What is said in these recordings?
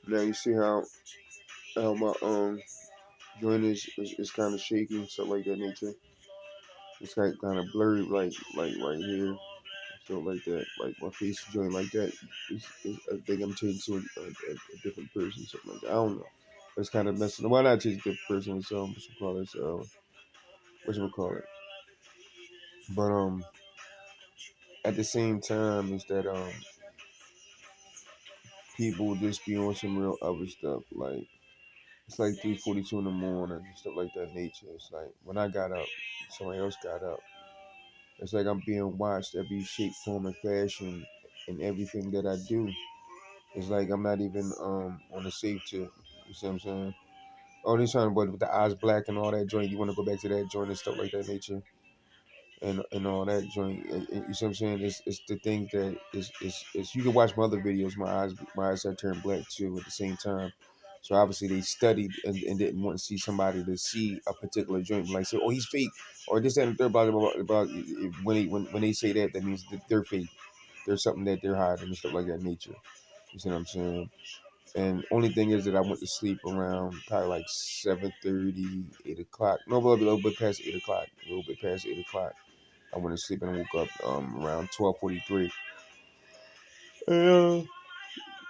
Now you see how my joint is kind of shaky, stuff like that nature. It's kind of blurry, like right here, stuff like that. Like my face joint like that. I think I'm changing to a different person, something like that. I don't know. It's kind of messing. Why not change a different person? It's what you call it? What you call it? But at the same time, is that people just be on some real other stuff. Like it's like 3:42 in the morning and stuff like that nature. It's like when I got up, somebody else got up. It's like I'm being watched every shape, form, and fashion in everything that I do. It's like I'm not even on the safe tip. You see what I'm saying? Oh, they're trying to with the eyes black and all that joint. You want to go back to that joint and stuff like that nature and all that joint. You see what I'm saying? It's the things that is you can watch my other videos. My eyes have turned black too at the same time. So obviously they studied and didn't want to see somebody to see a particular joint like say, oh, he's fake or this that, and the third about when they say that, that means that they're fake. There's something that they're hiding and stuff like that nature. You see what I'm saying? And only thing is that I went to sleep around probably like 7:30, 8 o'clock. No, a little bit past 8 o'clock. A little bit past 8 o'clock. I went to sleep and woke up around 12:43. And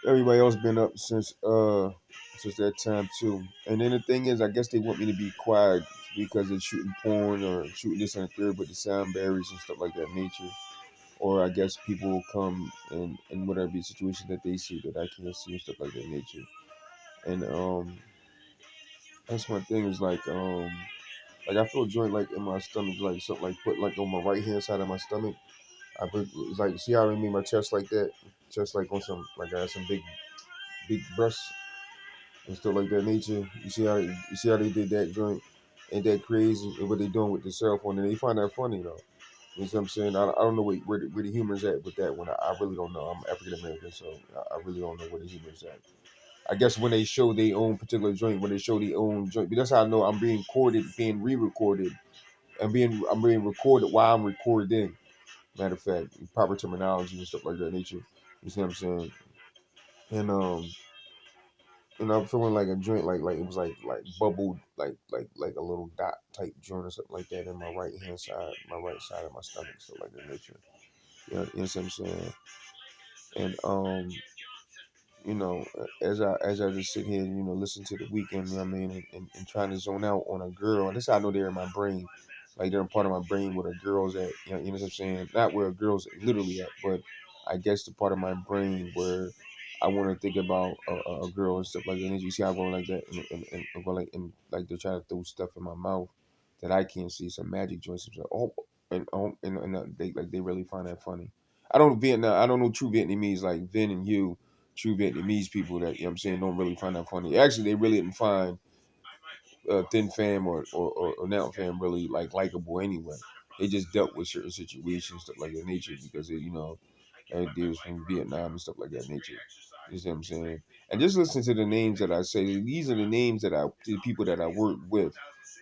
everybody else been up since that time too. And then the thing is, I guess they want me to be quiet because they're shooting porn or shooting this and the third with the sound barriers and stuff like that nature. Or I guess people will come and whatever the situation that they see that I can't see and stuff like that nature. And that's my thing is like I feel a joint like in my stomach, like something like put like on my right hand side of my stomach. I put it's like see how I mean my chest like that, chest like on some like I got some big breasts and stuff like that nature. You see how they did that joint? Ain't that crazy? And what they doing with the cell phone? And they find that funny though. You know what I'm saying? I don't know where the humor's at with that one. I really don't know. I'm African American, so I really don't know where the humor's at. I guess when they show their own particular joint, when they show their own joint, but that's how I know I'm being recorded, being re-recorded, and I'm being recorded while I'm recording. Matter of fact, proper terminology and stuff like that nature. You see what I'm saying? And I'm feeling like a joint, like it was like bubbled, like a little dot type joint or something like that in my right hand side, my right side of my stomach, stuff like that nature. You know what I'm saying? And as I just sit here and listen to the weekend, you know what I mean, and trying to zone out on a girl. And this how I know they're in my brain, like they're a part of my brain where a girl's at. You know what I'm saying? Not where a girl's literally at, but I guess the part of my brain where I want to think about a girl and stuff like that. And you see how I'm going like that, and go like they're trying to throw stuff in my mouth that I can't see, some magic joints. They really find that funny. I don't know true Vietnamese like Vin and Hugh, true Vietnamese people that you know what I'm saying don't really find that funny. Actually, they really didn't find Thin Fam or Now Fam really like likable anyway. They just dealt with certain situations stuff like that nature because they was from Vietnam and stuff like that nature. You see what I'm saying? And just listen to the names that I say. These are the names the people that I work with.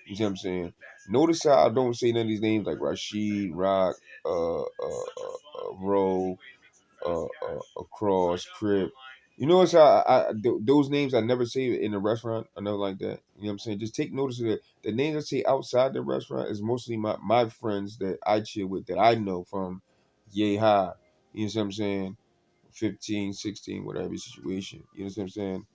You see what I'm saying? Notice how I don't say none of these names like Rashid, Rock, Ro, Across, Crip. You notice how those names I never say in a restaurant. I never like that. You know what I'm saying? Just take notice of that. The names I say outside the restaurant is mostly my friends that I chill with that I know from yay high. You know what I'm saying? 15, 16, whatever situation. You know what I'm saying?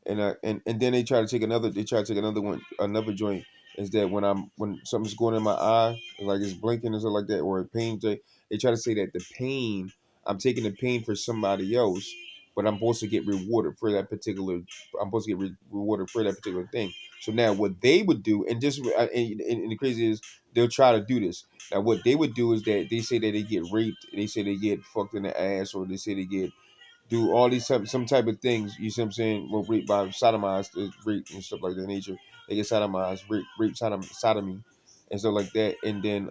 And then they try to take another joint is that when something's going in my eye, like it's blinking or something like that, or a pain, they try to say that the pain, I'm taking the pain for somebody else, but I'm supposed to get rewarded for that particular, I'm supposed to get rewarded for that particular thing. So now what they would do, and just and the crazy is they'll try to do this. Now what they would do is that they say that they get raped, they say they get fucked in the ass, or they say they get do all these some type of things. You see what I'm saying? Well, rape by sodomized, rape and stuff like that nature. They get sodomized, sodomy, and stuff like that. And then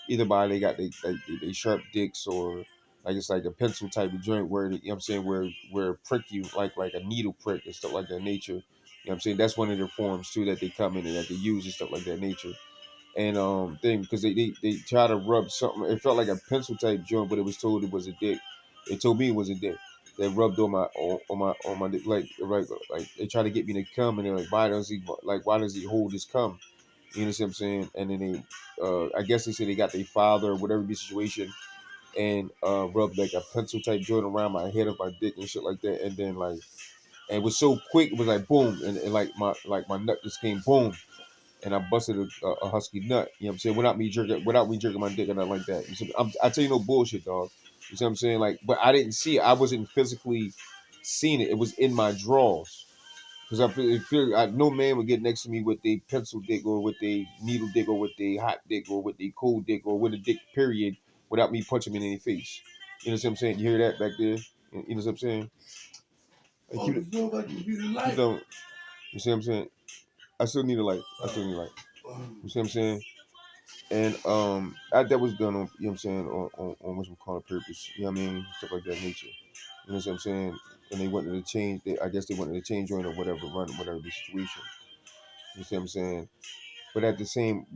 either by they got they sharp dicks or like it's like a pencil type of joint where you know what I'm saying where prick you like a needle prick and stuff like that nature. You know what I'm saying? That's one of their forms too that they come in and that they use and stuff like that nature. And thing because they try to rub something. It felt like a pencil type joint, but it was told it was a dick. They told me it was a dick. that rubbed on my like like they try to get me to come, and they're like, why does he hold his cum? You know what I'm saying? And then they I guess they say they got their father or whatever the situation, and rubbed like a pencil type joint around my head of my dick and shit like that, and then like, and it was so quick, it was like boom, and like my nut just came boom, and I busted a husky nut. You know what I'm saying? Without me jerking my dick or nothing like that. You see, I tell you no bullshit, dog. You see what I'm saying? Like, but I didn't see it. I wasn't physically seeing it. It was in my drawers. Because no man would get next to me with a pencil dick or with a needle dick or with a hot dick or with a cold dick or with a dick period without me punching him in the face. You know what I'm saying? You hear that back there? You know what I'm saying? Like, keep don't. You see what I'm saying? I still need a light. I still need a light. You see what I'm saying? And that was done on, you know what I'm saying, on what we call it, purpose. You know what I mean? Stuff like that nature. You know what I'm saying? And they wanted to change. I guess they wanted to change joint or whatever, run whatever the situation. You see what I'm saying? But at the same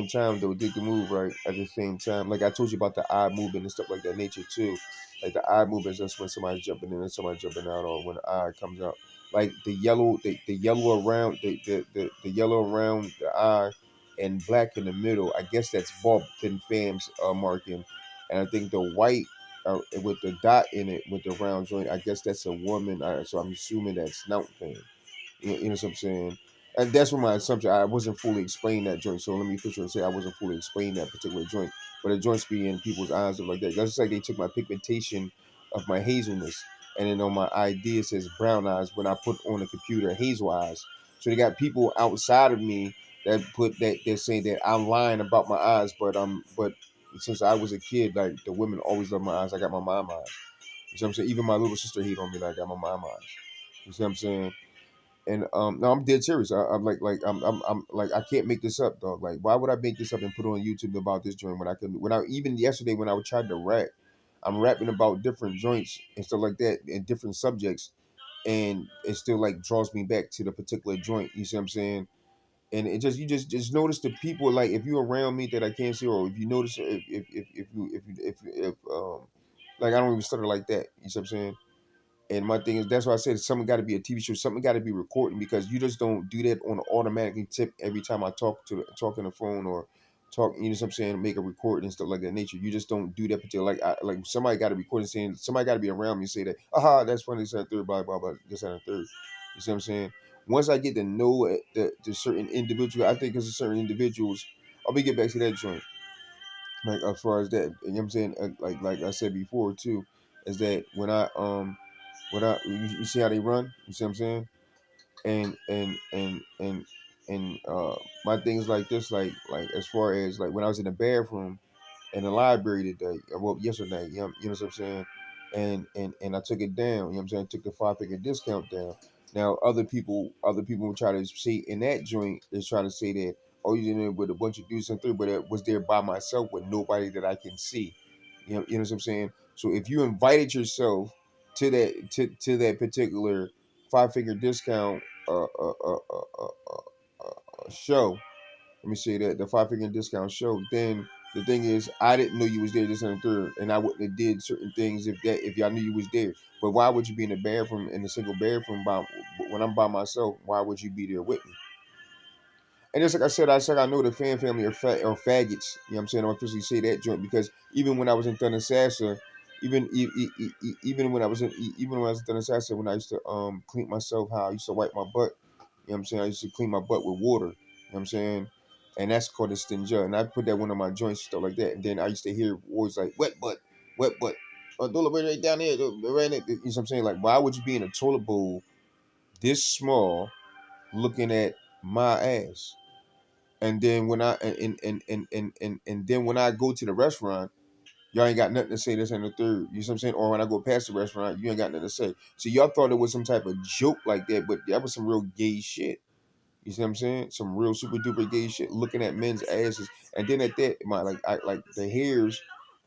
time though, did the move right. At the same time, like I told you about the eye movement and stuff like that nature too. Like the eye movement is just when somebody's jumping in and somebody's jumping out, or when the eye comes out. Like the yellow around the yellow around the eye and black in the middle. I guess that's Bob Thin Fam's marking, and I think the white with the dot in it with the round joint. I guess that's a woman. So I'm assuming that's Snout Fam. You know what I'm saying? And that's what my assumption. I wasn't fully explaining that joint, so let me officially say I wasn't fully explaining that particular joint. But the joints be in people's eyes and like that. That's just like they took my pigmentation of my hazelness, and then on my ID it says brown eyes. When I put on the computer hazel eyes, so they got people outside of me that put that they're saying that I'm lying about my eyes, but since I was a kid, like the women always love my eyes. I got my mom eyes. You see what I'm saying? Even my little sister hate on me like I got my mom eyes. You see what I'm saying? And no, I'm dead serious. I'm I'm like I can't make this up, dog. Like, why would I make this up and put it on YouTube about this joint when I can? When I even yesterday when I tried to rap, I'm rapping about different joints and stuff like that and different subjects, and it still like draws me back to the particular joint. You see what I'm saying? And it just you just notice the people like if you're around me that I can't see, or if you notice if like I don't even stutter like that. You see what I'm saying? And my thing is, that's why I said something got to be a TV show. Something got to be recording because you just don't do that on an automatic tip every time I talk on the phone or talk. You know what I'm saying? Make a recording and stuff like that nature. You just don't do that particular like somebody got to record and saying somebody got to be around me and say that that's funny. This and the third, blah blah blah. This and the third. You see what I'm saying? Once I get to know the certain individual, I think it's certain individuals. I'll be get back to that joint. Like as far as that, you know what I'm saying? Like I said before too, is that you see how they run? You see what I'm saying? And my things like this, like as far as like when I was in the bathroom in the library today, well yesterday, you know what I'm saying? And I took it down, you know what I'm saying? I took the 5 figure discount down. Now other people will try to say in that joint, they try to say that, oh, you did it with a bunch of dudes and three, but it was there by myself with nobody that I can see. You know what I'm saying? So if you invited yourself to that particular 5 figure discount show, let me say that the 5 figure discount show, then the thing is I didn't know you was there this and the third, and I wouldn't have did certain things if y'all knew you was there. But why would you be in the bathroom in a single bathroom when I'm by myself? Why would you be there with me? And just like I said I know the fan family are faggots. You know what I'm saying? I officially say that joint because even when I was in Thundersassa, even when I was even when I was in Thundersassa, when I used to clean myself, how I used to wipe my butt. You know what I'm saying? I used to clean my butt with water. You know what I'm saying? And that's called a stinja. And I put that one on my joints and stuff like that. And then I used to hear words like wet butt, wet butt. Oh, right down there, right there. You know what I'm saying? Like, why would you be in a toilet bowl this small looking at my ass? And then when I and then when I go to the restaurant, y'all ain't got nothing to say this and the third. You know what I'm saying? Or when I go past the restaurant, you ain't got nothing to say. So y'all thought it was some type of joke like that, but that was some real gay shit. You see what I'm saying? Some real super duper gay shit. Looking at men's asses, and then at that, like the hairs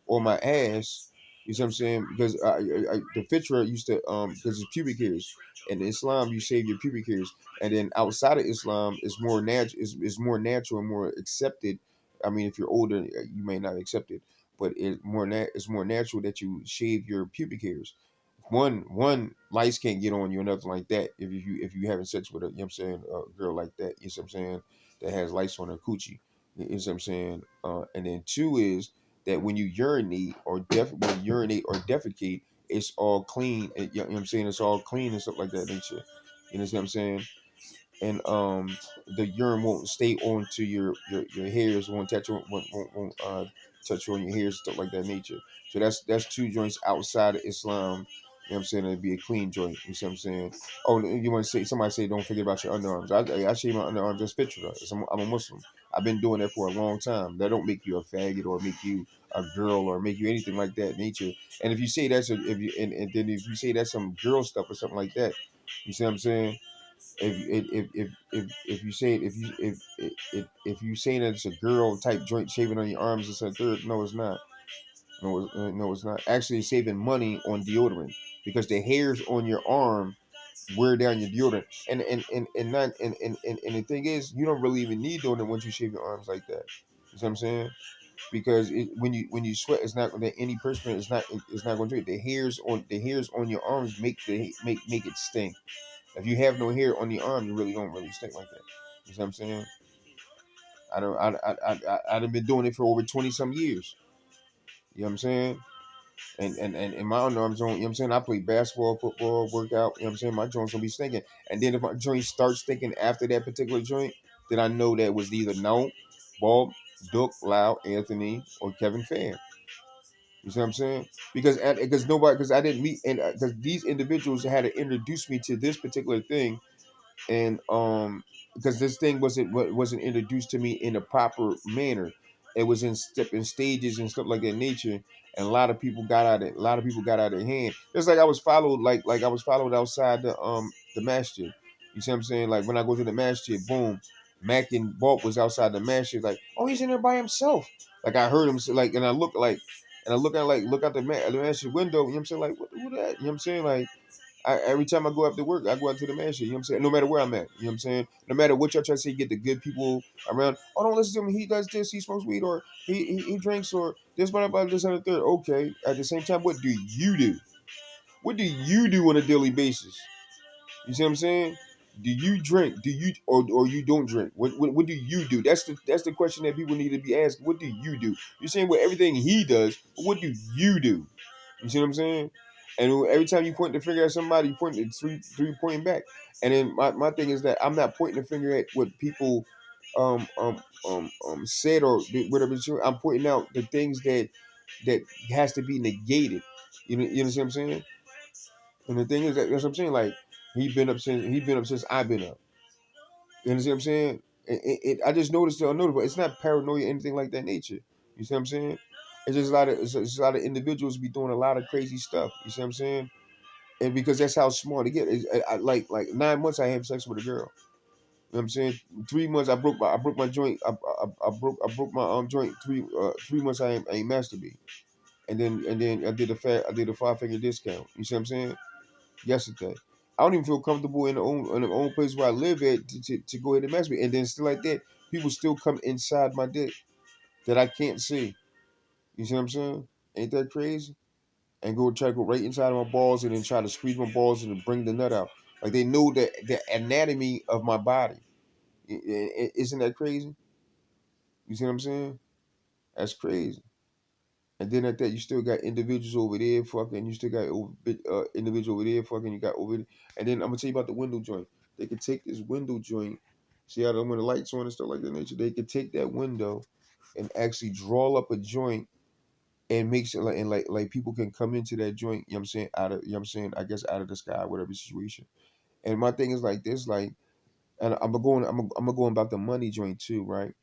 on my ass. You see what I'm saying? Because the fitra used to because it's pubic hairs. In Islam, you shave your pubic hairs, and then outside of Islam, it's more natural. It's more natural and more accepted. I mean, if you're older, you may not accept it, but it's more natural that you shave your pubic hairs one lights can't get on you or nothing like that if you having sex with a, you know what I'm saying, a girl like that, you know what I'm saying, that has lights on her coochie. You know what I'm saying? And then two is that when you urinate or defecate, it's all clean. You know what I'm saying? It's all clean and stuff like that nature. You know what I'm saying? And the urine won't stay onto your hairs, won't touch on won't touch on your hairs, stuff like that nature. So that's two joints outside of Islam. You know what I'm saying? It'd be a clean joint. You see what I'm saying? Oh, you want to say, somebody say don't forget about your underarms. I shave my underarms just fitra. I'm a Muslim. I've been doing that for a long time. That don't make you a faggot or make you a girl or make you anything like that nature. And if you say that's if you and then if you say that's some girl stuff or something like that, you see what I'm saying? If you say if you saying that it's a girl type joint shaving on your arms, it's a third. No, it's not. No, it's not. Actually, saving money on deodorant because the hairs on your arm wear down your deodorant. And the thing is, you don't really even need deodorant once you shave your arms like that. You see what I'm saying? Because when you sweat, it's not that any person it's not going to do it. The hairs on your arms make it stink. If you have no hair on the arm, you really don't really stink like that. You see what I'm saying? I don't. I've been doing it for over 20 some years. You know what I'm saying? And my underarms don't. You know what I'm saying? I play basketball, football, workout. You know what I'm saying? My joints don't be stinking. And then if my joints start stinking after that particular joint, then I know that was either no, Bob, Duke, Lau, Anthony, or Kevin Fan. You see what I'm saying? Because I didn't meet, and because these individuals had to introduce me to this particular thing, and because this thing wasn't introduced to me in a proper manner. It was in stages and stuff like that nature, and a lot of people got out of hand. Just like I was followed, like I was followed outside the masjid. You see what I'm saying? Like when I go to the masjid, boom, Mac and Bob was outside the masjid, like, oh, he's in there by himself. Like I heard him say, like, and I look like, and I look out the masjid window. You know what I'm saying? Like, what that? You know what I'm saying? Like, every time I go after work, I go out to the mansion. You know what I'm saying? No matter where I'm at. You know what I'm saying? No matter what y'all try to say, get the good people around. Oh, don't listen to him. He does this. He smokes weed, or he drinks, or this, blah, blah, this, and the third. Okay. At the same time, what do you do? What do you do on a daily basis? You see what I'm saying? Do you drink? Do you or you don't drink? What do you do? That's the question that people need to be asked. What do you do? You're saying what everything he does, but what do you do? You see what I'm saying? And every time you point the finger at somebody, you point three pointing back. And then my thing is that I'm not pointing the finger at what people said or whatever. I'm pointing out the things that has to be negated. You know what I'm saying? And the thing is that's what I'm saying. Like he been up since I've been up. You understand what I'm saying? I just noticed it unnoticed, but it's not paranoia or anything like that nature. You see what I'm saying? It's just a lot of individuals be doing a lot of crazy stuff. You see what I'm saying? And because that's how smart they get. Like 9 months I had sex with a girl. You know what I'm saying? 3 months I broke my joint. I broke my joint. 3 months I ain't masturbate. And then I did a 5 finger discount. You see what I'm saying? Yesterday. I don't even feel comfortable in the own place where I live at to go ahead and masturbate. And then still like that, people still come inside my dick that I can't see. You see what I'm saying? Ain't that crazy? And try to go right inside of my balls and then try to squeeze my balls and bring the nut out. Like they know the anatomy of my body. Isn't that crazy? You see what I'm saying? That's crazy. And then at that, you still got individuals over there fucking. You still got individual over there fucking. You got over there. And then I'm gonna tell you about the window joint. They could take this window joint. See how when the lights on and stuff like that nature. They could take that window and actually draw up a joint and make sure like people can come into that joint. You know what I'm saying? Out of you know what I'm saying? I guess out of the sky, whatever situation. And my thing is like this, like, and I'm going about the money joint too, right?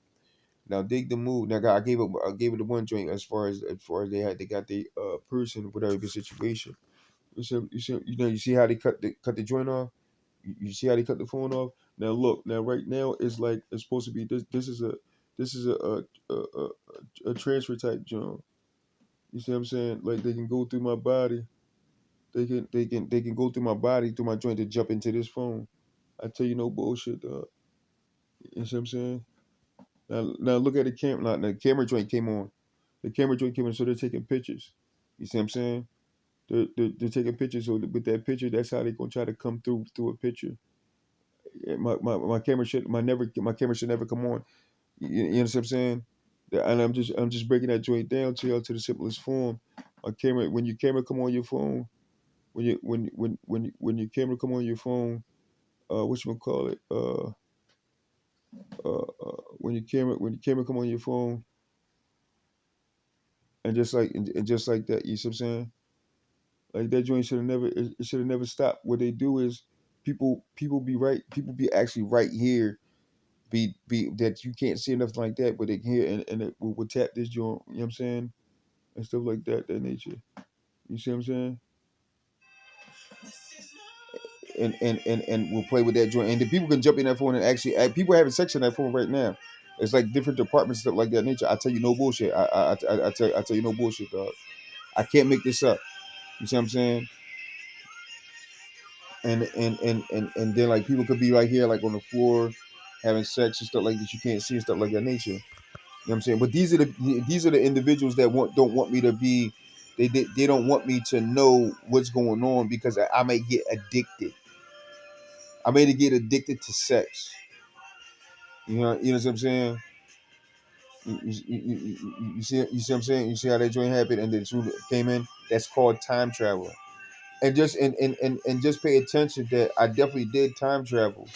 Now dig the move. Now I gave it the one joint as far as they got the person whatever the situation. You see how they cut the joint off. You see how they cut the phone off. Now look. Now right now it's like it's supposed to be this. This is a transfer type joint. You see what I'm saying? Like they can go through my body. They can go through my body through my joint to jump into this phone. I tell you no bullshit, dog. You see what I'm saying? Now look at the camera. Now, the camera joint came on. The camera joint came on, so they're taking pictures. You see what I'm saying? they're taking pictures. So with that picture, that's how they're gonna try to come through a picture. My camera should my camera should never come on. You know what I'm saying? And I'm just breaking that joint down to y'all to the simplest form. A camera when your camera come on your phone, when your camera come on your phone, what you call it? When your camera come on your phone, and just like that, you see what I'm saying? Like that joint should have never it should have never stopped. What they do is people be actually right here be that you can't see nothing like that, but they can hear and it will tap this joint. You know what I'm saying? And stuff like that nature. You see what I'm saying? And we'll play with that joint. And the people can jump in that phone and actually people are having sex in that phone right now. It's like different departments stuff like that nature. I tell you no bullshit. I tell you no bullshit, dog. I can't make this up. You see what I'm saying? And then like people could be right here like on the floor having sex and stuff like that you can't see and stuff like that nature. You know what I'm saying? But these are the individuals that don't want me to be they don't want me to know what's going on because I may get addicted. I may get addicted to sex. You know what I'm saying? You see what I'm saying? You see how that joint happened and then two came in? That's called time travel. And just and just pay attention that I definitely did time travel.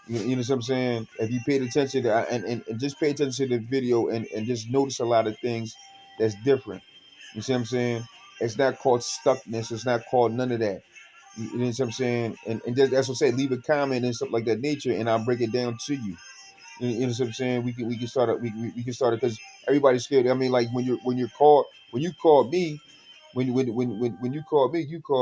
You know what I'm saying? If you paid attention to and just pay attention to the video and just notice a lot of things that's different. You see what I'm saying? It's not called stuckness. It's not called none of that. You know what I'm saying? And just that's what I say. Leave a comment and stuff like that nature, and I'll break it down to you. You know what I'm saying? We can start it. We can start it because everybody's scared. I mean, like when you call me when you call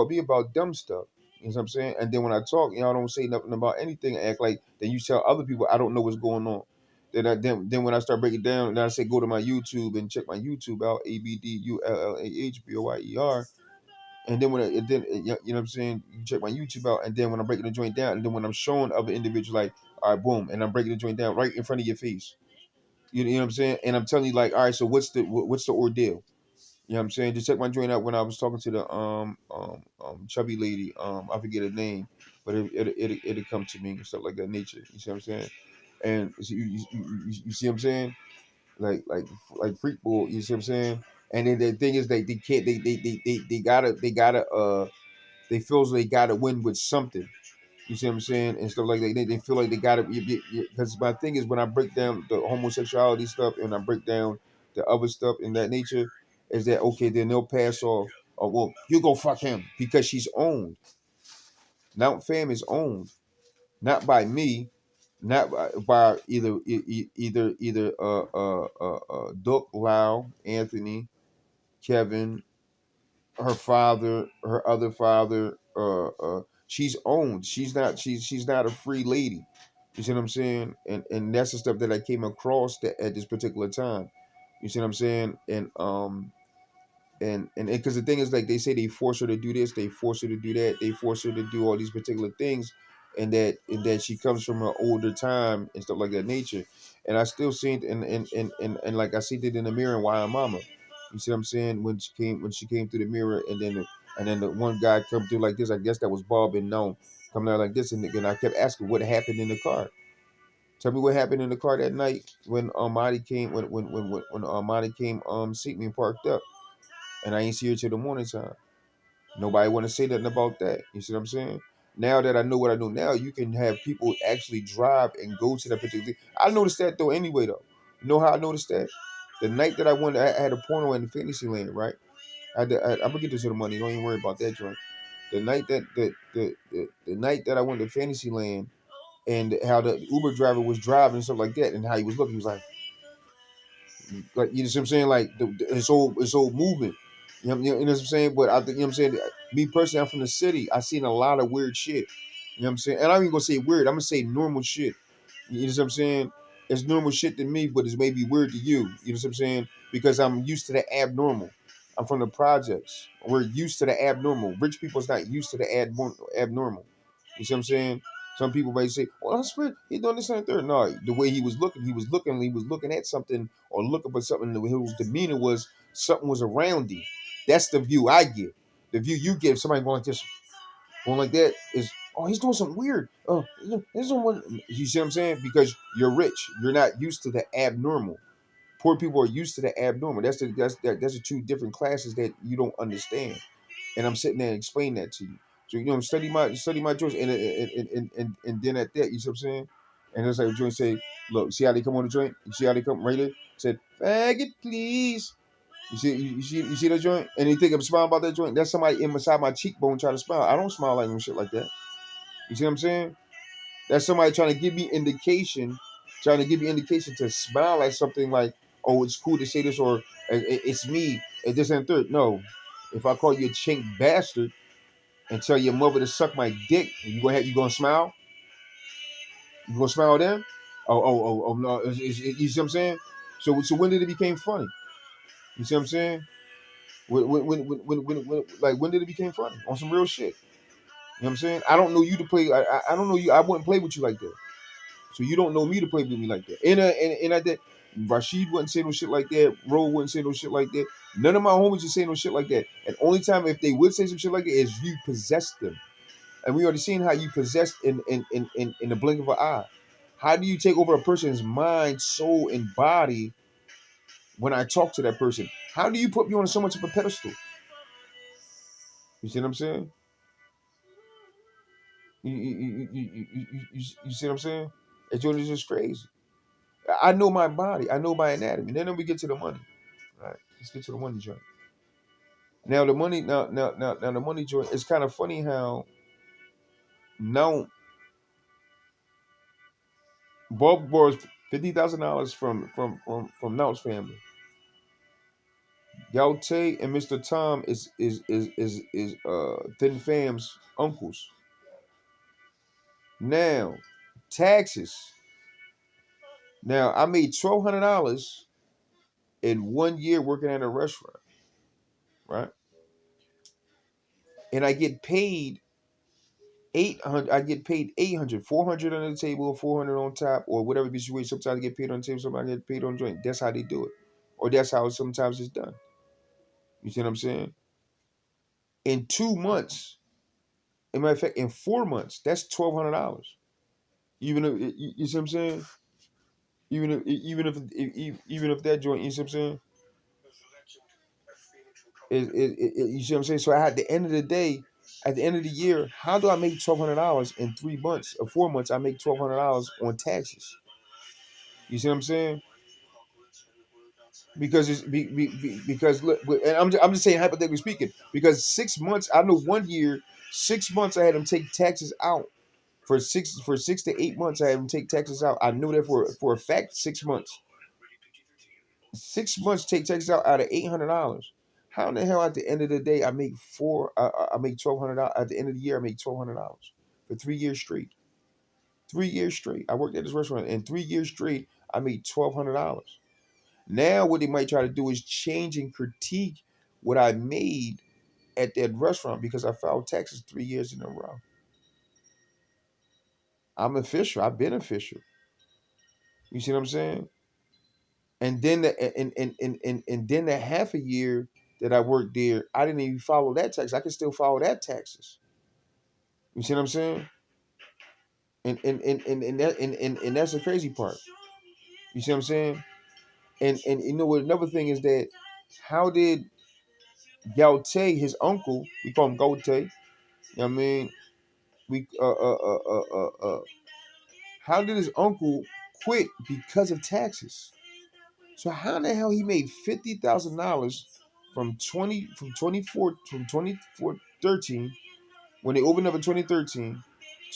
me about dumb stuff. You know what I'm saying? And then when I talk, y'all don't say nothing about anything. Act like then you tell other people I don't know what's going on. Then when I start breaking down, then I say go to my YouTube and check my YouTube out. ABDULLAHBOYER. And then you know what I'm saying, you check my YouTube out, and then when I'm breaking the joint down, and then when I'm showing other individuals, like, all right, boom, and I'm breaking the joint down right in front of your face. You know what I'm saying? And I'm telling you, like, all right, so what's the ordeal? You know what I'm saying? Just check my joint out when I was talking to the chubby lady. I forget her name, but it'll come to me and stuff like that nature. You see what I'm saying? And you see what I'm saying? Like freak bull. You see what I'm saying? And then the thing is they can't they feel as they gotta win with something. You see what I'm saying? And stuff like that. They feel like they gotta because my thing is when I break down the homosexuality stuff and I break down the other stuff in that nature, is that okay, then they'll pass off, oh well, you go fuck him because she's owned. Now fam is owned. Not by me, not by either Duck Lau, Anthony, Kevin, her father, her other father, she's owned. She's not a free lady. You see what I'm saying? And that's the stuff that I came across at this particular time. You see what I'm saying? And because the thing is, like, they say they force her to do this, they force her to do that, they force her to do all these particular things, and that she comes from an older time and stuff like that nature. And I still see it, and like I see it in the mirror in Why Mama. You see what I'm saying? When she came through the mirror, and then the one guy come through like this. I guess that was Bob and known coming out like this, and I kept asking what happened in the car. Tell me what happened in the car that night when Marty came when Marty came seat me and parked up, and I ain't see her till the morning time. Nobody want to say nothing about that. You see what I'm saying? Now that I know what I know now, you can have people actually drive and go to that particular. I noticed that though. Anyway, though, you know how I noticed that? The night that I went, I had a porno in the Fantasyland, right? I'm gonna get this to the money. Don't even worry about that joint. The night that the night that I went to Fantasyland and how the Uber driver was driving and stuff like that, and how he was looking, he was like you know what I'm saying, like his whole movement. You know what I'm saying? But I think you know what I'm saying. Me personally, I'm from the city. I seen a lot of weird shit. You know what I'm saying? And I'm even gonna say weird. I'm gonna say normal shit. You know what I'm saying? It's normal shit to me, but it's maybe weird to you. You know what I'm saying? Because I'm used to the abnormal. I'm from the projects. We're used to the abnormal. Rich people's not used to the abnormal. You see what I'm saying? Some people may say, "Well, that's weird. He doing this and that third." No, the way he was looking at something or looking for something. His demeanor was something was around him. That's the view I get. The view you give somebody going like this, going like that is, oh, he's doing something weird. Oh, this one. You see what I'm saying? Because you're rich, you're not used to the abnormal. Poor people are used to the abnormal. That's the two different classes that you don't understand. And I'm sitting there and explaining that to you. So study my joints, and then at that, you see what I'm saying? And it's like joint say, look, see how they come on the joint? You see how they come right there? Said, faggot, please. You see that joint? And they think I'm smiling about that joint. That's somebody inside my cheekbone trying to smile. I don't smile like no shit like that. You see what I'm saying? That's somebody trying to give me indication, to smile at something like, oh, it's cool to say this, or it's me, and this and third. No. If I call you a chink bastard and tell your mother to suck my dick, you gonna smile? You gonna smile then? Oh no. You see what I'm saying? So when did it become funny? You see what I'm saying? When did it become funny? On some real shit. You know what I'm saying? I don't know you to play. I don't know you. I wouldn't play with you like that. So you don't know me to play with me like that. And I did. Rashid wouldn't say no shit like that. Ro wouldn't say no shit like that. None of my homies would say no shit like that. And only time if they would say some shit like that is you possess them. And we already seen how you possess in the blink of an eye. How do you take over a person's mind, soul, and body when I talk to that person? How do you put me on so much of a pedestal? You see what I'm saying? You see what I'm saying? It's just crazy. I know my body. I know my anatomy. Then we get to the money. All right, let's get to the money joint. Now the money, now the money joint. It's kind of funny how now Bob borrows $50,000 from Nout's family. Yalte and Mr. Tom is Thin Fam's uncles. Now taxes. Now I made $1,200 in 1 year working at a restaurant, right? And I get paid 800. I get paid 800, 400 on the table, 400 on top, or whatever the situation. Sometimes I get paid on the table, sometimes I get paid on the joint. That's how they do it, or that's how sometimes it's done. You see what I'm saying? In 2 months, in matter of fact, in 4 months, that's $1,200. Even if you see what I'm saying? Even if that joint, you see what I'm saying? You see what I'm saying? So at the end of the day, at the end of the year, how do I make $1,200 in 3 months or 4 months? I make $1,200 on taxes. You see what I'm saying? Because because look, and I'm just saying hypothetically speaking. Because 6 months, I know 1 year, 6 months I had them take taxes out. For 6 to 8 months, I had them take taxes out. I knew that for a fact. 6 months. 6 months take taxes out of $800. How in the hell at the end of the day I make I make $1,200 at the end of the year? I make $1,200 for 3 years straight. 3 years straight. I worked at this restaurant, and 3 years straight I made $1,200. Now what they might try to do is change and critique what I made at that restaurant because I filed taxes 3 years in a row. I'm official. I've been official. You see what I'm saying? And then then the half a year that I worked there, I didn't even follow that tax. I can still follow that taxes. You see what I'm saying? And that's the crazy part. You see what I'm saying? And you know what? Another thing is that how did Gaute, his uncle, we call him Gaute, you know what I mean? We how did his uncle quit because of taxes? So how in the hell he made $50,000 from 2013 when they opened up in 2013,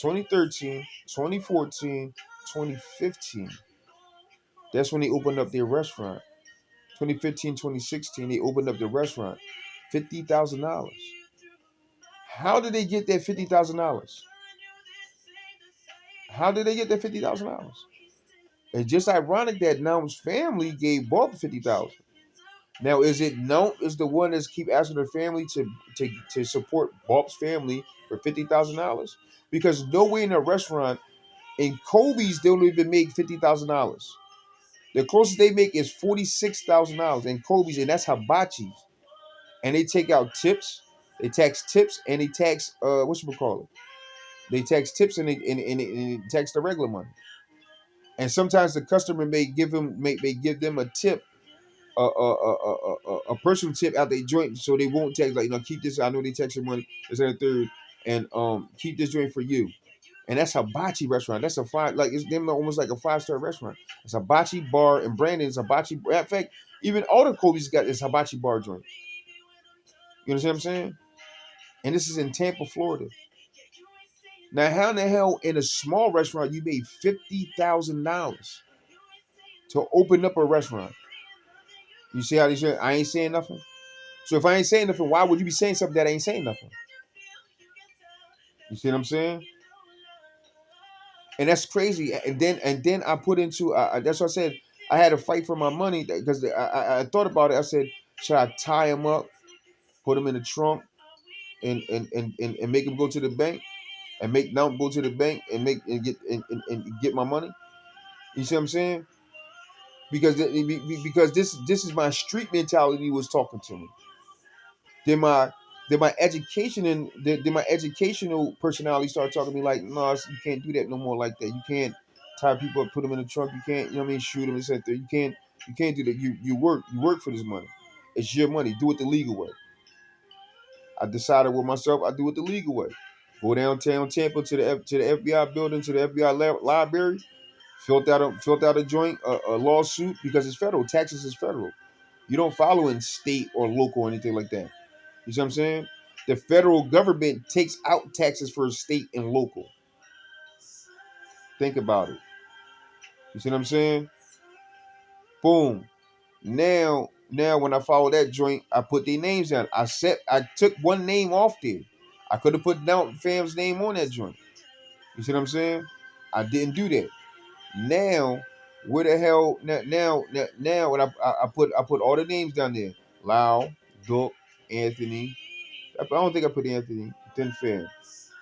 2013, 2014, 2015. That's when they opened up their restaurant. 2015, 2016, they opened up the restaurant. $50,000. How did they get that $50,000? How did they get that $50,000? It's just ironic that Naum's family gave Bob $50,000. Now, is it Naum is the one that's keep asking her family to support Bob's family for $50,000? Because nowhere in a restaurant in Kobe's they don't even make $50,000. The closest they make is $46,000 in Kobe's, and that's hibachi. And they take out tips. They tax tips and they tax what you call it. They tax tips and they tax the regular money. And sometimes the customer may give them a tip, a personal tip out their joint, so they won't tax, like, keep this. I know they tax your money. It's at a third, and keep this joint for you. And that's hibachi restaurant. That's a five, like, it's them almost like a 5-star restaurant. It's a hibachi bar, and Brandon's hibachi. In fact, even all the Kobe's got this hibachi bar joint. You understand what I'm saying? And this is in Tampa, Florida. Now, how in the hell in a small restaurant you made $50,000 to open up a restaurant? You see how they say I ain't saying nothing? So if I ain't saying nothing, why would you be saying something that ain't saying nothing? You see what I'm saying? And that's crazy. And then I put into that's what I said. I had to fight for my money because I thought about it. I said, should I tie him up, put him in the trunk, and make him go to the bank, and make now go to the bank and and get my money? You see what I'm saying? Because this is my street mentality was talking to me. Then my education and then my educational personality started talking to me like, no, you can't do that no more like that. You can't tie people up, put them in the trunk. You can't, you know what I mean, shoot them and sit there. You can't do that. You work for this money. It's your money. Do it the legal way. I decided with myself, I do it the legal way. Go downtown Tampa to the FBI building, to the FBI library, filled out a joint a lawsuit because it's federal. Taxes is federal. You don't follow in state or local or anything like that. You see what I'm saying? The federal government takes out taxes for state and local. Think about it. You see what I'm saying? Boom. Now when I follow that joint, I put their names down. I took one name off there. I could have put down fam's name on that joint. You see what I'm saying? I didn't do that. Now, where the hell now when I put all the names down there. Lau, Duck, Anthony. I don't think I put Anthony. Then fam.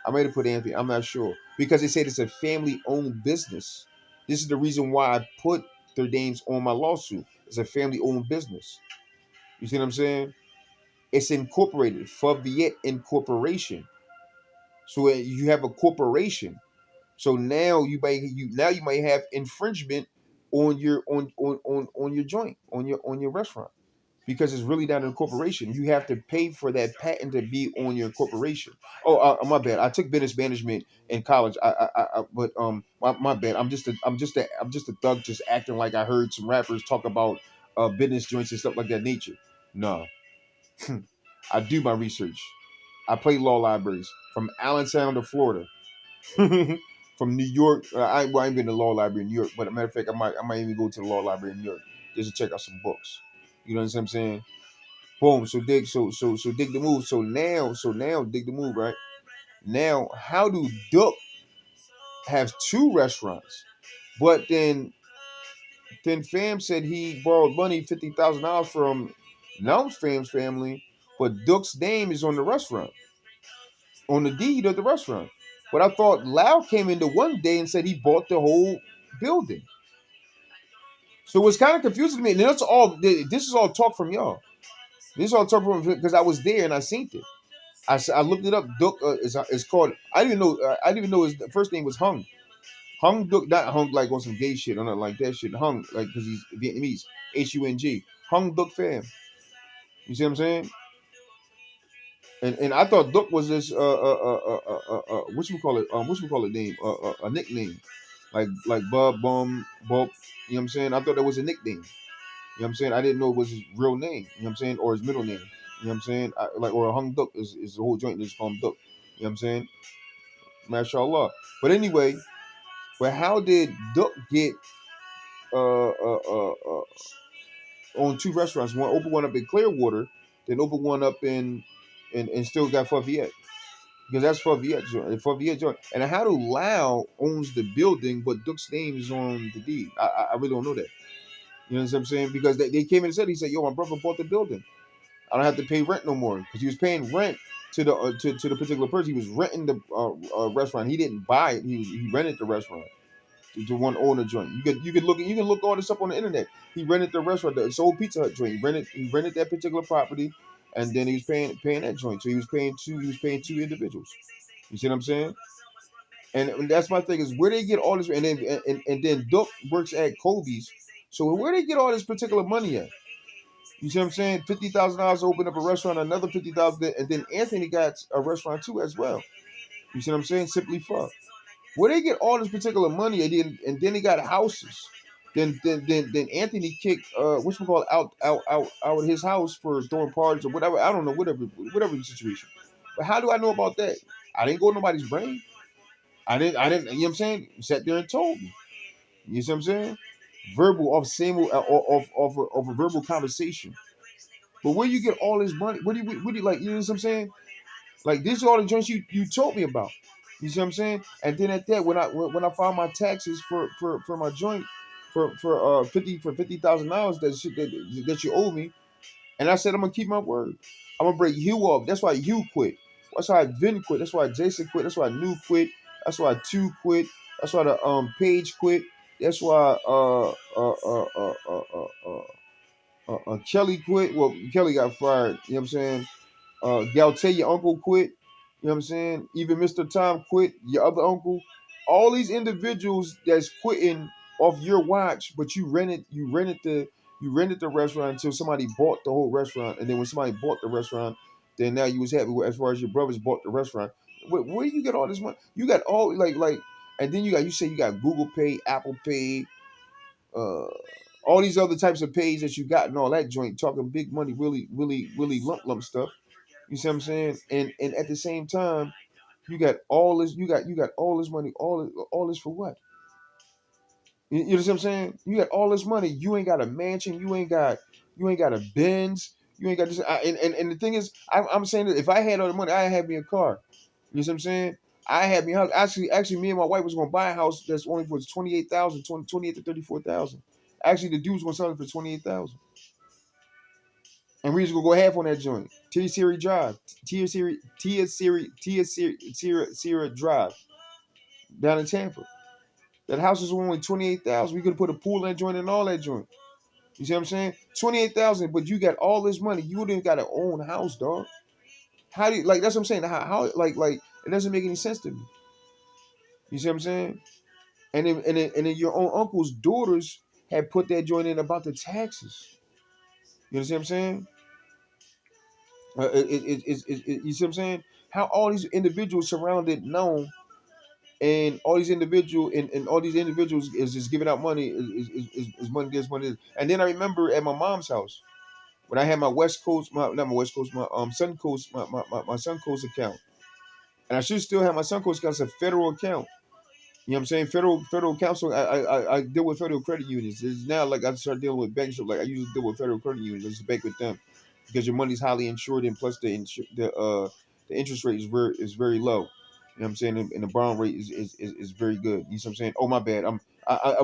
I might have put Anthony. I'm not sure because they said it's a family-owned business. This is the reason why I put their names on my lawsuit. It's a family-owned business. You see what I'm saying? It's incorporated, Faviette Incorporation. So you have a corporation. So now you might have infringement on your joint on your restaurant because it's really not a corporation. You have to pay for that patent to be on your corporation. Oh, my bad. I took business management in college. But my bad. I'm just a thug, just acting like I heard some rappers talk about business joints and stuff like that nature. No, I do my research. I play law libraries from Allentown to Florida. From New York, I ain't been to the law library in New York, but a matter of fact, I might even go to the law library in New York just to check out some books. You know what I'm saying? Boom. So dig the move. So now dig the move, right? Now, how do Duck have two restaurants? But then Fam said he borrowed money, $50,000 from Noun's Fam's family, but Duck's name is on the restaurant, on the deed of the restaurant. But I thought Lau came into one day and said he bought the whole building. So it's kind of confusing to me. And that's all. This is all talk from y'all. This is all talk from because I was there and I seen it. I looked it up. Duck is called. I didn't even know. I didn't even know his first name was Hung. Hung Duck, not Hung like on some gay shit or nothing like that shit. Hung like because he's Vietnamese. Hung. Hung Duck Fam. You see what I'm saying? And I thought Duck was this what you call it name a nickname like Bub Bump. You know what I'm saying? I thought that was a nickname. You know what I'm saying? I didn't know it was his real name. You know what I'm saying? Or his middle name. You know what I'm saying? Or Hung Duck is the whole joint. They just call him Duck. You know what I'm saying? MashaAllah. But anyway, but how did Duck get on two restaurants? One open one up in Clearwater, then open one up and still got Faviette. Because that's Faviette joint. And how do Lau owns the building, but Duck's name is on the deed? I really don't know that. You know what I'm saying? Because they came in and said, he said, yo, my brother bought the building. I don't have to pay rent no more because he was paying rent to the to the particular person. He was renting the restaurant. He didn't buy it. He rented the restaurant to one owner joint. You can look all this up on the internet. He rented the restaurant, the Soul Pizza Hut joint. He rented that particular property and then he was paying that joint. So he was paying two individuals. You see what I'm saying? And that's my thing is where they get all this, and then Duck works at Kobe's. So where they get all this particular money at? You see what I'm saying? $50,000 to open up a restaurant, another 50,000, and then Anthony got a restaurant too as well. You see what I'm saying? Simply Fuck. Where they get all this particular money, and then they got houses. Then Anthony kicked what's called out of his house for throwing parties or whatever. I don't know, whatever the situation. But how do I know about that? I didn't go to nobody's brain. I didn't, you know what I'm saying? Sat there and told me. You see what I'm saying? Verbal of same of a verbal conversation. But where you get all this money? What do you like? You know what I'm saying? Like these are all the joints you told me about. You see what I'm saying? And then at that, when I filed my taxes for my joint for $50,000 that you owe me, and I said I'm gonna keep my word. I'm gonna break Hugh off. That's why Hugh quit. That's why Vin quit. That's why Jason quit. That's why New quit. That's why Two quit. That's why the Page quit. That's why Kelly quit. Well, Kelly got fired. You know what I'm saying? Galte, your uncle quit. You know what I'm saying? Even Mr. Tom quit. Your other uncle. All these individuals that's quitting off your watch, but you rented the restaurant until somebody bought the whole restaurant, and then when somebody bought the restaurant, then now you was happy as far as your brothers bought the restaurant. Where do you get all this money? You got all and then you say you got Google Pay, Apple Pay, uh, all these other types of pays that you got and all that joint, talking big money, really, really, really lump stuff. You see what I'm saying? And at the same time, you got all this, you got all this money, all this for what? You know what I'm saying? You got all this money. You ain't got a mansion. You ain't got a Benz. You ain't got this. And the thing is, I'm saying that if I had all the money, I had me a car. You know what I'm saying? I had me a house. Actually, me and my wife was gonna buy a house that's only for 28,000, 28 to 34,000. Actually, the dude was gonna sell it for 28,000, and we was gonna go half on that joint. T Series Drive, Sierra Drive down in Tampa. That house was only 28,000. We could have put a pool in that joint and all that joint. You see what I'm saying? 28,000, but you got all this money. You wouldn't got to own a house, dog. How do you like? That's what I'm saying. How like it doesn't make any sense to me. You see what I'm saying? And then your own uncle's daughters had put that joint in about the taxes. You understand what I'm saying? You see what I'm saying? How all these individuals surrounded known, and all these individuals is just giving out money is money this money this. And then I remember at my mom's house when I had my West Coast, my not my West Coast, my Sun Coast, my Sun Coast account, and I should still have my Sun Coast account as a federal account. You know what I'm saying? Federal council. I deal with federal credit unions. It's now like I start dealing with banks. Like I usually deal with federal credit unions. I just bank with them because your money's highly insured, and plus the interest rate is very low. You know what I'm saying? And the bond rate is very good. You know what I'm saying? Oh my bad. I'm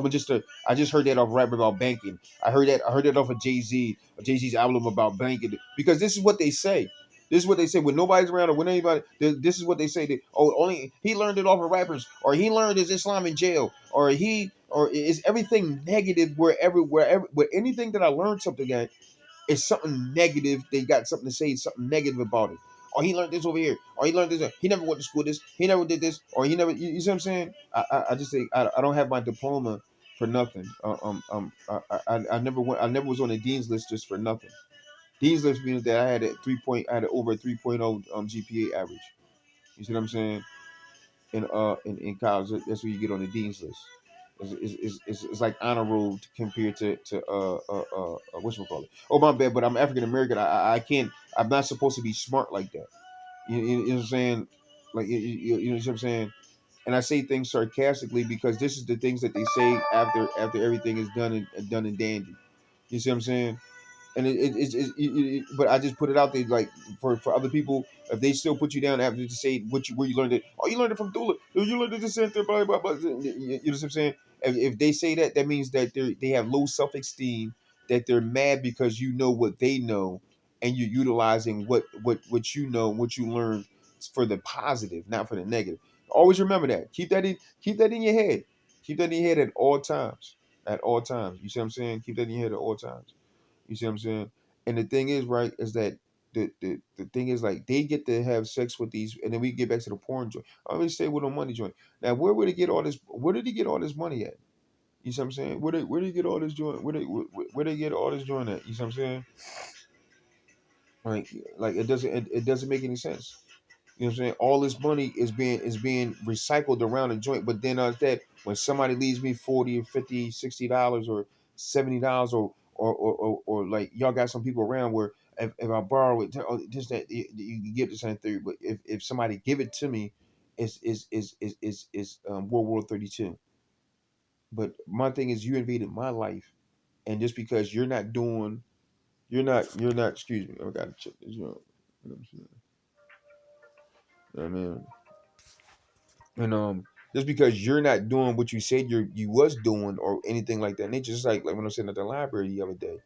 just I just heard that off rap about banking. I heard that off of Jay Z's album about banking because this is what they say. This is what they say when nobody's around or when anybody. This is what they say. Only he learned it off of rappers, or he learned his Islam in jail, or is everything negative wherever where anything that I learned something at is something negative. They got something to say, something negative about it. Or he learned this over here, or he learned this. He never went to school. This he never did this, or he never. You see what I'm saying? I just say I don't have my diploma for nothing. I never went. I never was on the dean's list just for nothing. Dean's list means that I had over a 3.0 GPA average. You see what I'm saying? In college, that's where you get on the dean's list. It's like honor roll compared to what you call it. Oh my bad, but I'm African American. I can't. I'm not supposed to be smart like that. You know what I'm saying? Like you know what I'm saying? And I say things sarcastically because this is the things that they say after everything is done and dandy. You see what I'm saying? And but I just put it out there like for other people if they still put you down after to say where you learned it. Oh, you learned it from Dula. You learned it this center. Blah blah blah. You know what I'm saying? If they say that, that means that they have low self esteem. That they're mad because you know what they know, and you're utilizing what you know, what you learned for the positive, not for the negative. Always remember that. Keep that in your head. Keep that in your head at all times. At all times. You see what I'm saying? Keep that in your head at all times. You see what I'm saying? And the thing is, right, is that the thing is like they get to have sex with these, and then we get back to the porn joint. I always say with a money joint. Now, where would they get all this? Where did he get all this money at? You see what I'm saying? Where they get all this joint? Where they get all this joint at? You see what I'm saying? Like it doesn't make any sense. You know what I'm saying? All this money is being recycled around the joint, but then that when somebody leaves me 40 or 50, $60 or $70 or like y'all got some people around where if I borrow it, oh, just that you can get the same thing, but if somebody give it to me, it's World War 32. But my thing is you invaded my life, and just because you're not excuse me, I gotta check this out. You know what I'm saying? I mean, and just because you're not doing what you said you was doing or anything like that nature, just like when I was sitting at the library the other day,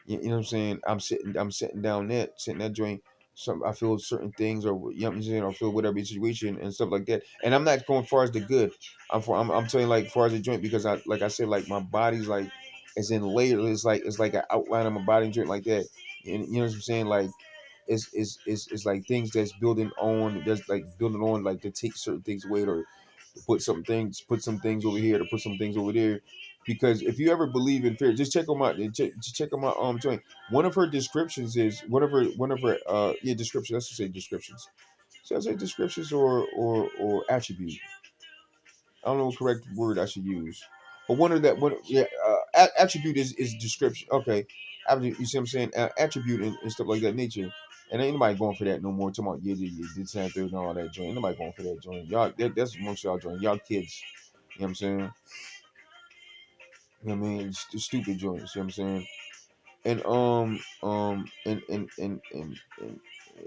you know what I'm saying? I'm sitting down there, sitting that joint. Some I feel certain things, or you know what I'm saying, or feel whatever situation and stuff like that. And I'm not going far as the good. I'm telling you like far as the joint because I like I said like my body's like it's in layers. It's like an outline of my body and joint like that. And you know what I'm saying? Like it's like things that's like building on like to take certain things away or to put some things over here to put some things over there. Because if you ever believe in fear, just check on my joint. One of her descriptions is one of her yeah descriptions. Let's just say descriptions. So I say descriptions or attribute. I don't know what correct word I should use. But one of that one yeah attribute is description. Okay. You see what I'm saying? Attribute and stuff like that nature. And ain't nobody going for that no more. Talking about yeah, this and that, and all that joint. Ain't nobody going for that joint. That's most y'all joint. Y'all kids. You know what I'm saying? You know what I mean? It's the stupid joints. You know what I'm saying?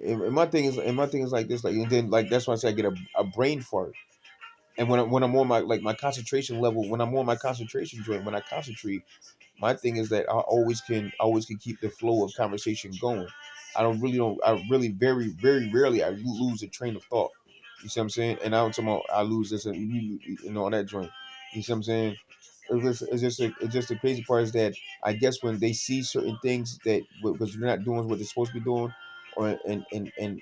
And my thing is like this, like and then like that's why I say I get a brain fart. And when I'm on my like my concentration level, when I'm on my concentration joint, when I concentrate, my thing is that I always can keep the flow of conversation going. I really very rarely I lose a train of thought. You see what I'm saying? And I'm talking about I lose this and on that joint. You see what I'm saying? It's just the crazy part is that I guess when they see certain things that because you're not doing what they're supposed to be doing, or and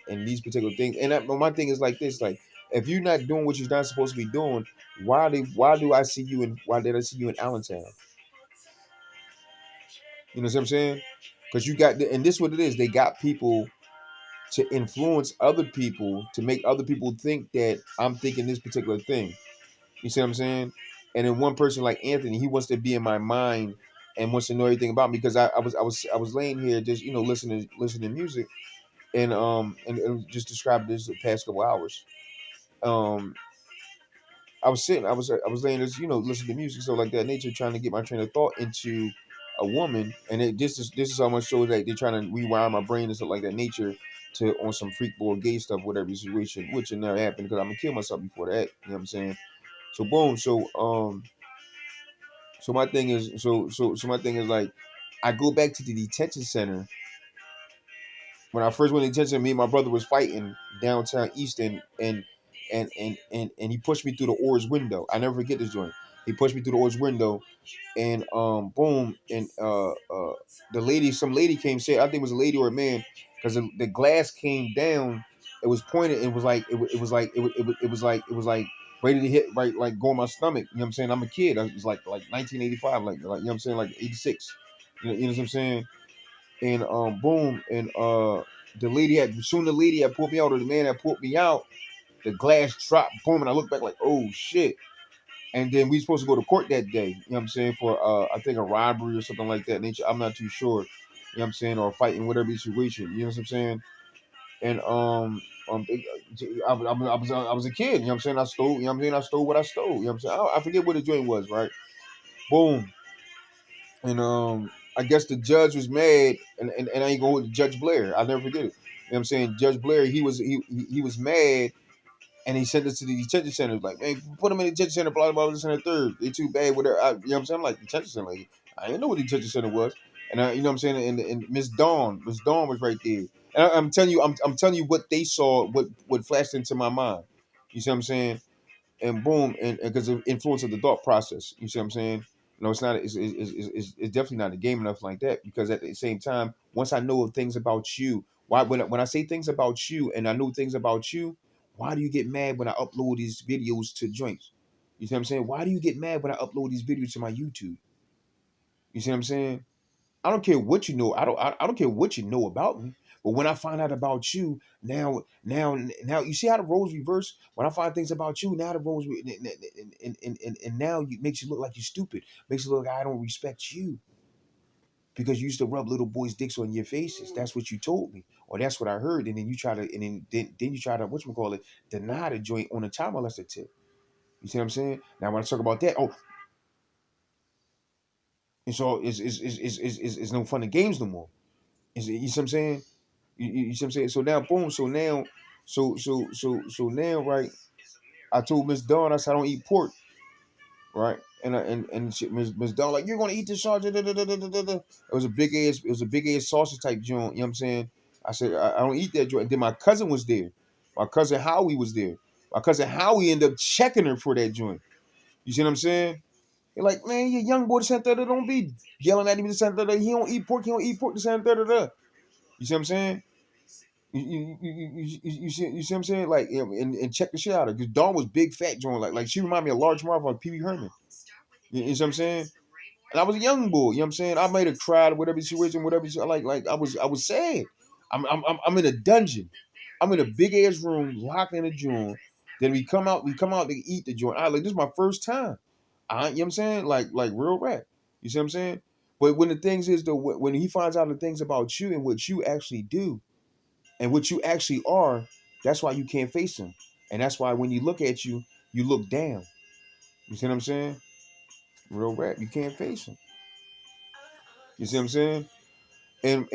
these particular things, and my thing is like this, like if you're not doing what you're not supposed to be doing, why did I see you in Allentown? You know what I'm saying? Because and this is what it is. They got people to influence other people to make other people think that I'm thinking this particular thing. You see what I'm saying? And then one person like Anthony, he wants to be in my mind and wants to know everything about me because I was laying here just listening to music and just describing this the past couple hours. Um, I was laying this listening to music so like that nature trying to get my train of thought into a woman and this is how much shows that they're trying to rewind my brain and stuff like that nature to on some freak boy gay stuff whatever situation which it never happened because I'm gonna kill myself before that you know what I'm saying so boom so my thing is so my thing is like I go back to the detention center when I first went to detention. Me and my brother was fighting downtown Easton, and he pushed me through the Oars window. I never forget this joint. He pushed me through the Oars window, and boom, and some lady came said I think it was a lady or a man because the glass came down. It was pointed. It was like it was like it was like ready to hit right like go in my stomach. You know what I'm saying? I'm a kid. It was like 1985, like you know what I'm saying, like 86. You know what I'm saying? And boom, and the lady had pulled me out or the man had pulled me out, the glass dropped, boom, and I looked back like, oh shit. And then we supposed to go to court that day, you know what I'm saying, for I think a robbery or something like that nature. I'm not too sure. You know what I'm saying, or fighting whatever situation, you know what I'm saying? And I was a kid, you know what I'm saying? I stole, you know what I'm saying? I stole what I stole, you know what I'm saying? I forget what the joint was, right? Boom. And I guess the judge was mad, and I ain't going with Judge Blair. I'll never forget it. You know what I'm saying? Judge Blair, he was mad, and he sent us to the detention center. Like, man, put him in the detention center, blah blah blah, this and the third. They too bad, whatever. You know what I'm saying? I'm like detention center. Like, I didn't know what the detention center was, and you know what I'm saying? And Miss Dawn was right there. And I'm telling you, I'm telling you what they saw, what flashed into my mind. You see what I'm saying? And boom, and because of influence of the thought process. You see what I'm saying? No, it's not. It's definitely not a game enough like that. Because at the same time, once I know things about you, why when I say things about you and I know things about you, why do you get mad when I upload these videos to joints? You see what I'm saying? Why do you get mad when I upload these videos to my YouTube? You see what I'm saying? I don't care what you know. I don't care what you know about me. But when I find out about you, now you see how the roles reverse. When I find things about you, now the roles and now you makes you look like you're stupid. Makes you look like I don't respect you because you used to rub little boys' dicks on your faces. That's what you told me, or that's what I heard. And then you try to, and then you try to whatchamacallit, deny the joint on a child molester tip. You see what I'm saying? Now when I talk about that, oh, and so it's no fun and games no more. You see what I'm saying? You see what I'm saying? So now, boom. So now, right? I told Miss Dawn, I said I don't eat pork, right? Miss Dawn like, you're gonna eat this sausage. Da, da, da, da, da, da. It was a big ass sausage type joint. You know what I'm saying? I said I don't eat that joint. And then my cousin was there. My cousin Howie was there. My cousin Howie ended up checking her for that joint. You see what I'm saying? You're like, man, you young boy, the center, don't be yelling at him. The center, he don't eat pork. He don't eat pork. The center, da, da, da. You see what I'm saying? You see what I'm saying? Like, and check the shit out of her. Because Dawn was big, fat joint. Like she reminded me of Large Marv on Pee Wee Herman. You see what I'm saying? And I was a young boy. You know what I'm saying? I made her cry, whatever situation, whatever. Like I was sad. I'm in a dungeon. I'm in a big ass room, locked in a joint. Then we come out to eat the joint. I like, this is my first time. You know what I'm saying? Like real rap. You see what I'm saying? But when the things is though, when he finds out the things about you and what you actually do and what you actually are, that's why you can't face him. And that's why when you look at you, you look down. You see what I'm saying? Real rap. You can't face him. You see what I'm saying? And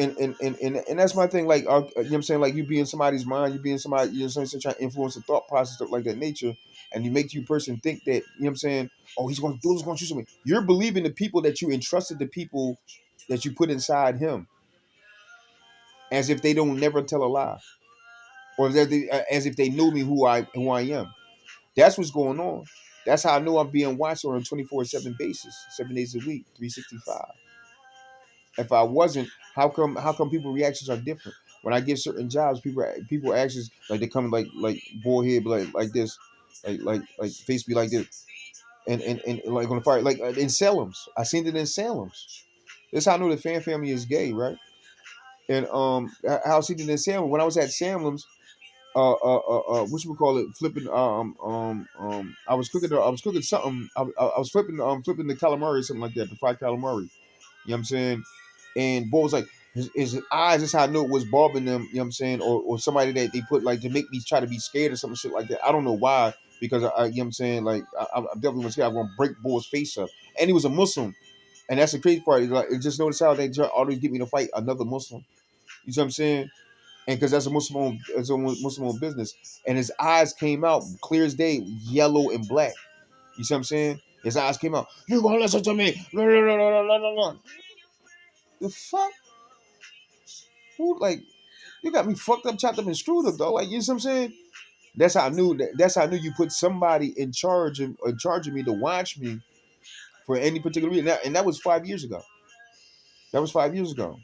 that's my thing. Like, you know what I'm saying? Like, you be in somebody's mind, you be in somebody, you know what I'm saying, trying to influence the thought process, stuff like that nature, and you make you person think that, you know what I'm saying, oh, he's going to do this, going to do something. You're believing the people that you entrusted, the people that you put inside him, as if they don't never tell a lie, or as if they knew me who I am. That's what's going on. That's how I know I'm being watched on a 24/7 basis, 7 days a week, 365. If I wasn't, how come people reactions are different? When I get certain jobs, people actions like they come like boy head like this, like face be like this, and like on the fire like in Salem's. I seen it in Salem's. That's how I know the fan family is gay, right? And how I seen it in Salem when I was at Salem's. What you would call it? Flipping. I was cooking something. I was flipping the calamari or something like that, the fried calamari. You know what I'm saying? And boy was like, his eyes, that's how I knew it was bobbing them, you know what I'm saying? Or somebody that they put like to make me try to be scared or some shit like that. I don't know why, because you know what I'm saying? Like, I definitely was scared. I'm going to break Boy's face up. And he was a Muslim. And that's the crazy part. Like, it just notice how they always get me to fight another Muslim. You see what I'm saying? And because that's a Muslim owned business. And his eyes came out clear as day, yellow and black. You see what I'm saying? His eyes came out. You gonna listen to me? No, no, no, no, no, no, no. The fuck? Who like you got me fucked up, chopped up, and screwed up, though. Like, you know what I'm saying? That's how I knew you put somebody in charge of me to watch me for any particular reason. And that was 5 years ago. That was 5 years ago.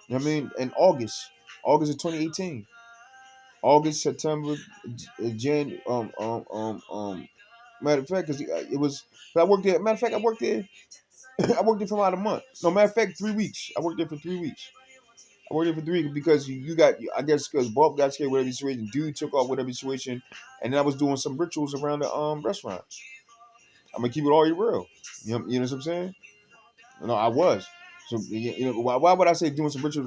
You know what I mean? In August of 2018. August, September, Jan. Matter of fact, because it was. I worked there. Matter of fact, I worked there. I worked there for about a month. No, matter of fact, 3 weeks. I worked there for 3 weeks. I worked there for 3 weeks because you got, I guess, because Bob got scared, whatever situation, dude took off, whatever situation, and then I was doing some rituals around the restaurant. I'm gonna keep it all real. You know what I'm saying? No, I was. So why would I say doing some rituals